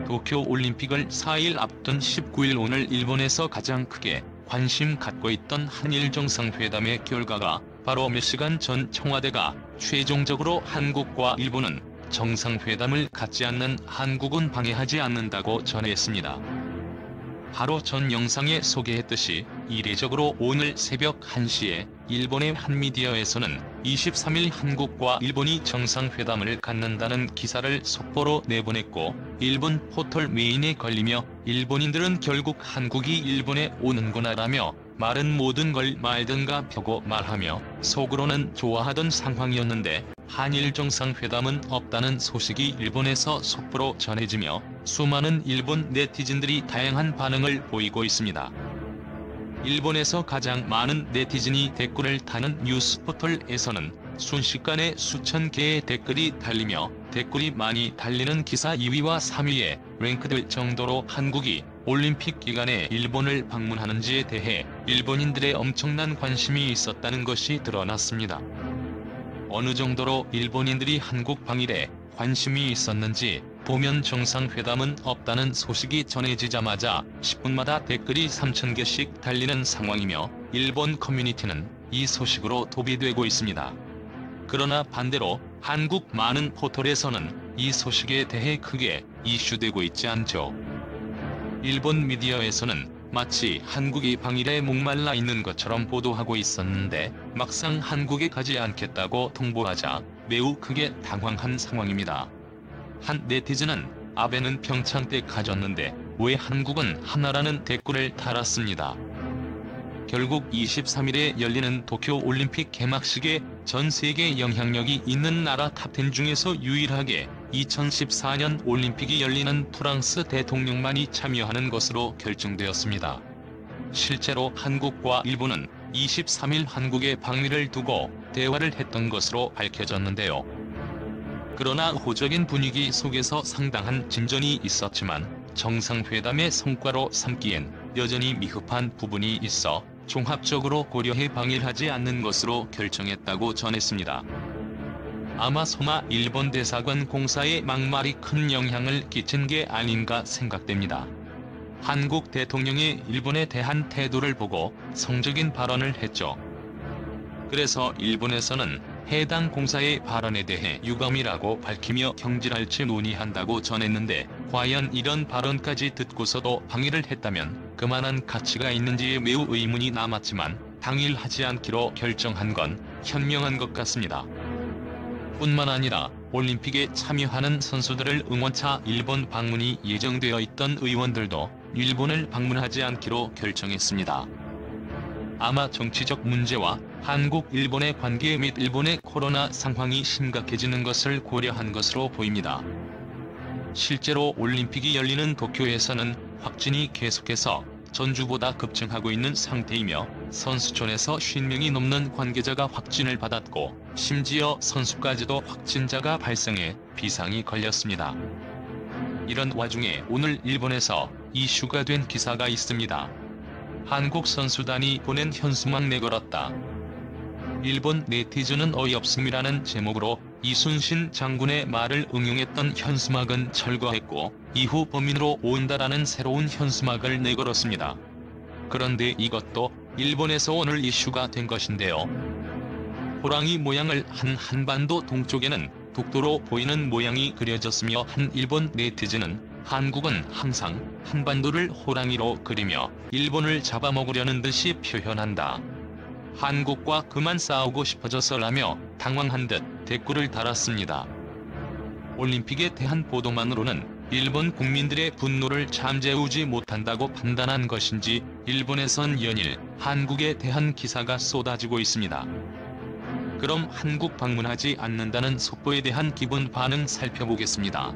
도쿄 올림픽을 4일 앞둔 19일 오늘 일본에서 가장 크게 관심 갖고 있던 한일 정상회담의 결과가 바로 몇 시간 전 청와대가 최종적으로 한국과 일본은 정상회담을 갖지 않는 한국은 방해하지 않는다고 전했습니다. 바로 전 영상에 소개했듯이 이례적으로 오늘 새벽 1시에 일본의 한 미디어에서는 23일 한국과 일본이 정상회담을 갖는다는 기사를 속보로 내보냈고 일본 포털 메인에 걸리며 일본인들은 결국 한국이 일본에 오는구나라며 말은 모든 걸 말든가 펴고 말하며 속으로는 좋아하던 상황이었는데 한일 정상회담은 없다는 소식이 일본에서 속보로 전해지며 수많은 일본 네티즌들이 다양한 반응을 보이고 있습니다. 일본에서 가장 많은 네티즌이 댓글을 다는 뉴스포털에서는 순식간에 수천 개의 댓글이 달리며 댓글이 많이 달리는 기사 2위와 3위에 랭크될 정도로 한국이 올림픽 기간에 일본을 방문하는지에 대해 일본인들의 엄청난 관심이 있었다는 것이 드러났습니다. 어느 정도로 일본인들이 한국 방일에 관심이 있었는지 보면 정상회담은 없다는 소식이 전해지자마자 10분마다 댓글이 3,000개씩 달리는 상황이며 일본 커뮤니티는 이 소식으로 도배되고 있습니다. 그러나 반대로 한국 많은 포털에서는 이 소식에 대해 크게 이슈되고 있지 않죠. 일본 미디어에서는 마치 한국이 방일에 목말라 있는 것처럼 보도하고 있었는데 막상 한국에 가지 않겠다고 통보하자 매우 크게 당황한 상황입니다. 한 네티즌은 아베는 평창 때 가졌는데 왜 한국은 하나라는 댓글을 달았습니다. 결국 23일에 열리는 도쿄올림픽 개막식에 전 세계 영향력이 있는 나라 탑10 중에서 유일하게 2014년 올림픽이 열리는 프랑스 대통령만이 참여하는 것으로 결정되었습니다. 실제로 한국과 일본은 23일 한국의 방위를 두고 대화를 했던 것으로 밝혀졌는데요. 그러나 호적인 분위기 속에서 상당한 진전이 있었지만 정상회담의 성과로 삼기엔 여전히 미흡한 부분이 있어 종합적으로 고려해 방일하지 않는 것으로 결정했다고 전했습니다. 아마 소마 일본 대사관 공사에 막말이 큰 영향을 끼친 게 아닌가 생각됩니다. 한국 대통령의 일본에 대한 태도를 보고 성적인 발언을 했죠. 그래서 일본에서는 해당 공사의 발언에 대해 유감이라고 밝히며 경질할지 논의한다고 전했는데 과연 이런 발언까지 듣고서도 방일을 했다면 그만한 가치가 있는지에 매우 의문이 남았지만 당일하지 않기로 결정한 건 현명한 것 같습니다. 뿐만 아니라 올림픽에 참여하는 선수들을 응원차 일본 방문이 예정되어 있던 의원들도 일본을 방문하지 않기로 결정했습니다. 아마 정치적 문제와 한국-일본의 관계 및 일본의 코로나 상황이 심각해지는 것을 고려한 것으로 보입니다. 실제로 올림픽이 열리는 도쿄에서는 확진이 계속해서 전주보다 급증하고 있는 상태이며 선수촌에서 50명이 넘는 관계자가 확진을 받았고 심지어 선수까지도 확진자가 발생해 비상이 걸렸습니다. 이런 와중에 오늘 일본에서 이슈가 된 기사가 있습니다. 한국 선수단이 보낸 현수막 내걸었다. 일본 네티즌은 어이없음이라는 제목으로 이순신 장군의 말을 응용했던 현수막은 철거했고 이후 범인으로 온다라는 새로운 현수막을 내걸었습니다. 그런데 이것도 일본에서 오늘 이슈가 된 것인데요. 호랑이 모양을 한 한반도 동쪽에는 독도로 보이는 모양이 그려졌으며 한 일본 네티즌은 한국은 항상 한반도를 호랑이로 그리며 일본을 잡아먹으려는 듯이 표현한다. 한국과 그만 싸우고 싶어져서라며 당황한 듯 댓글을 달았습니다. 올림픽에 대한 보도만으로는 일본 국민들의 분노를 잠재우지 못한다고 판단한 것인지 일본에선 연일 한국에 대한 기사가 쏟아지고 있습니다. 그럼 한국 방문하지 않는다는 속보에 대한 기본 반응 살펴보겠습니다.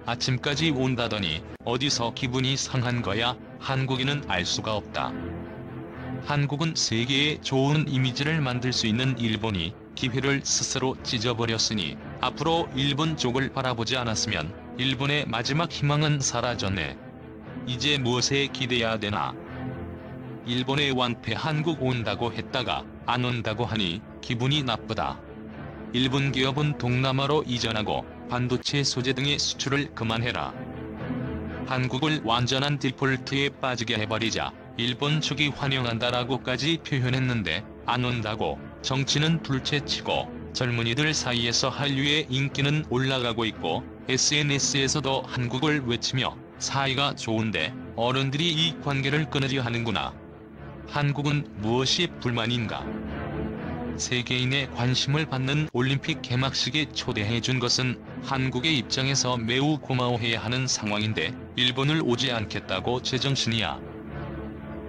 아침까지 온다더니 어디서 기분이 상한 거야? 한국인은 알 수가 없다. 한국은 세계에 좋은 이미지를 만들 수 있는 일본이 기회를 스스로 찢어버렸으니 앞으로 일본 쪽을 바라보지 않았으면 일본의 마지막 희망은 사라졌네. 이제 무엇에 기대해야 되나? 일본의 완패 한국 온다고 했다가 안 온다고 하니 기분이 나쁘다. 일본 기업은 동남아로 이전하고 반도체 소재 등의 수출을 그만해라. 한국을 완전한 디폴트에 빠지게 해버리자 일본 측이 환영한다라고까지 표현했는데 안 온다고 정치는 둘째치고 젊은이들 사이에서 한류의 인기는 올라가고 있고 SNS에서도 한국을 외치며 사이가 좋은데 어른들이 이 관계를 끊으려 하는구나. 한국은 무엇이 불만인가? 세계인의 관심을 받는 올림픽 개막식에 초대해준 것은 한국의 입장에서 매우 고마워해야 하는 상황인데 일본을 오지 않겠다고 제정신이야.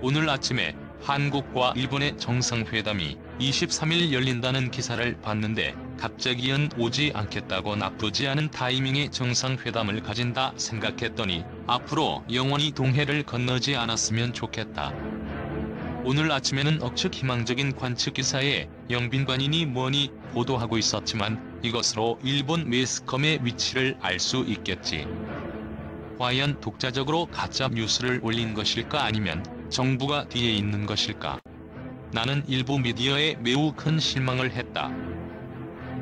오늘 아침에 한국과 일본의 정상회담이 23일 열린다는 기사를 봤는데 갑자기는 오지 않겠다고 나쁘지 않은 타이밍에 정상회담을 가진다 생각했더니 앞으로 영원히 동해를 건너지 않았으면 좋겠다. 오늘 아침에는 억측 희망적인 관측 기사에 영빈관이니 뭐니 보도하고 있었지만 이것으로 일본 매스컴의 위치를 알 수 있겠지. 과연 독자적으로 가짜 뉴스를 올린 것일까 아니면 정부가 뒤에 있는 것일까? 나는 일부 미디어에 매우 큰 실망을 했다.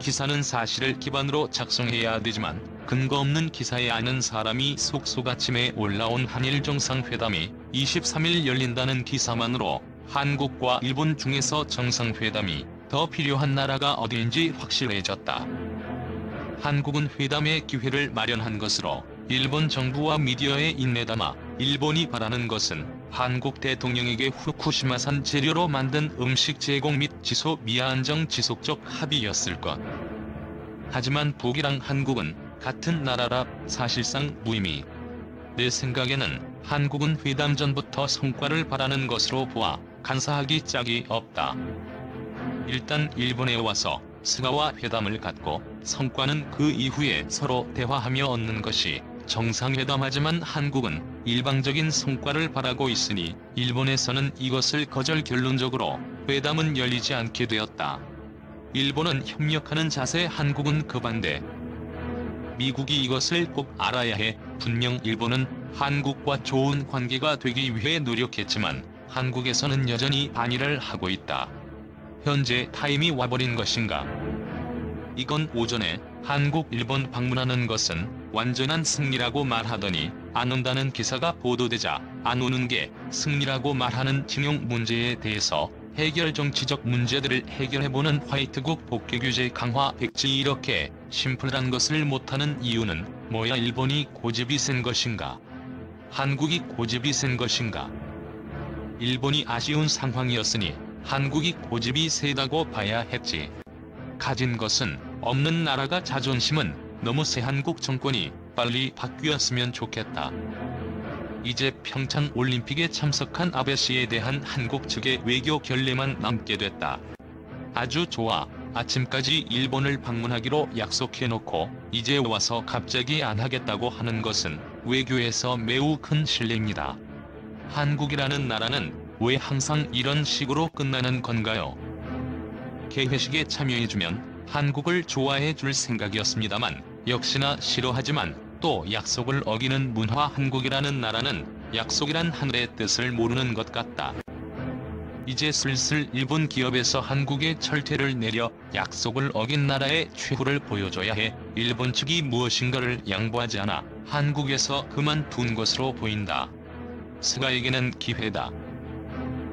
기사는 사실을 기반으로 작성해야 되지만 근거 없는 기사에 아는 사람이 속속아침에 올라온 한일 정상회담이 23일 열린다는 기사만으로 한국과 일본 중에서 정상회담이 더 필요한 나라가 어디인지 확실해졌다. 한국은 회담의 기회를 마련한 것으로 일본 정부와 미디어에 인내담아 일본이 바라는 것은 한국 대통령에게 후쿠시마산 재료로 만든 음식 제공 및 지소 미안정 지속적 합의였을 것. 하지만 북이랑 한국은 같은 나라라 사실상 무의미. 내 생각에는 한국은 회담 전부터 성과를 바라는 것으로 보아 간사하기 짝이 없다. 일단 일본에 와서 스가와 회담을 갖고 성과는 그 이후에 서로 대화하며 얻는 것이 정상회담하지만 한국은 일방적인 성과를 바라고 있으니 일본에서는 이것을 거절 결론적으로 회담은 열리지 않게 되었다. 일본은 협력하는 자세, 한국은 그 반대. 미국이 이것을 꼭 알아야 해. 분명 일본은 한국과 좋은 관계가 되기 위해 노력했지만 한국에서는 여전히 반일을 하고 있다. 현재 타임이 와버린 것인가? 이건 오전에 한국 일본 방문하는 것은 완전한 승리라고 말하더니 안 온다는 기사가 보도되자 안 오는 게 승리라고 말하는 징용 문제에 대해서 해결 정치적 문제들을 해결해보는 화이트국 복귀 규제 강화 백지 이렇게 심플한 것을 못하는 이유는 뭐야? 일본이 고집이 센 것인가? 한국이 고집이 센 것인가? 일본이 아쉬운 상황이었으니 한국이 고집이 세다고 봐야 했지. 가진 것은 없는 나라가 자존심은 너무 세. 한국 정권이 빨리 바뀌었으면 좋겠다. 이제 평창 올림픽에 참석한 아베 씨에 대한 한국 측의 외교 결례만 남게 됐다. 아주 좋아. 아침까지 일본을 방문하기로 약속해놓고 이제 와서 갑자기 안 하겠다고 하는 것은 외교에서 매우 큰 실례입니다. 한국이라는 나라는 왜 항상 이런 식으로 끝나는 건가요? 개회식에 참여해주면 한국을 좋아해 줄 생각이었습니다만 역시나 싫어하지만 또 약속을 어기는 문화. 한국이라는 나라는 약속이란 하늘의 뜻을 모르는 것 같다. 이제 슬슬 일본 기업에서 한국에 철퇴를 내려 약속을 어긴 나라의 최후를 보여줘야 해. 일본 측이 무엇인가를 양보하지 않아 한국에서 그만둔 것으로 보인다. 스가에게는 기회다.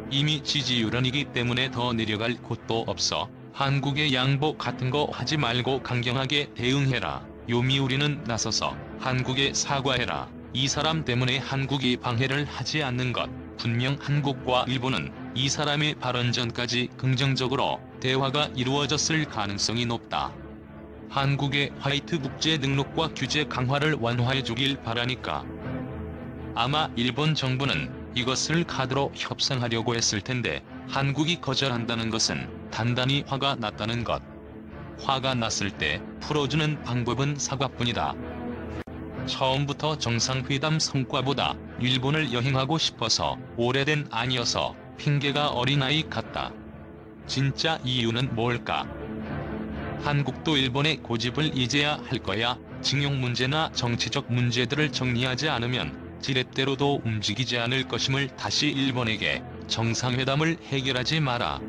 이미 지지율은 이기 때문에 더 내려갈 곳도 없어. 한국의 양보 같은 거 하지 말고 강경하게 대응해라. 요미우리는 나서서 한국에 사과해라. 이 사람 때문에 한국이 방해를 하지 않는 것. 분명 한국과 일본은 이 사람의 발언 전까지 긍정적으로 대화가 이루어졌을 가능성이 높다. 한국의 화이트 국제 등록과 규제 강화를 완화해주길 바라니까. 아마 일본 정부는 이것을 카드로 협상하려고 했을 텐데 한국이 거절한다는 것은 단단히 화가 났다는 것. 화가 났을 때 풀어주는 방법은 사과뿐이다. 처음부터 정상회담 성과보다 일본을 여행하고 싶어서 오래된 아니어서 핑계가 어린아이 같다. 진짜 이유는 뭘까? 한국도 일본의 고집을 이제야 할 거야. 징용 문제나 정치적 문제들을 정리하지 않으면 지렛대로도 움직이지 않을 것임을 다시 일본에게 정상회담을 해결하지 마라.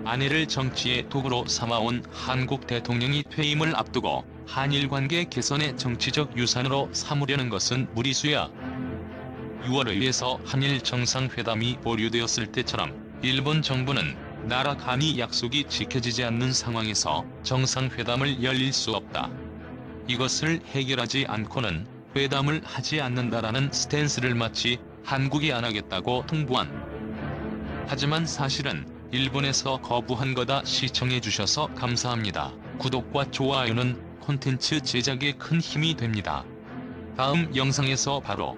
아내를 정치의 도구로 삼아온 한국 대통령이 퇴임을 앞두고 한일 관계 개선의 정치적 유산으로 삼으려는 것은 무리수야. 6월 의회에서 한일 정상회담이 보류되었을 때처럼 일본 정부는 나라 간의 약속이 지켜지지 않는 상황에서 정상회담을 열릴 수 없다. 이것을 해결하지 않고는 회담을 하지 않는다라는 스탠스를 마치 한국이 안 하겠다고 통보한. 하지만 사실은 일본에서 거부한 거다. 시청해주셔서 감사합니다. 구독과 좋아요는 콘텐츠 제작에 큰 힘이 됩니다. 다음 영상에서 바로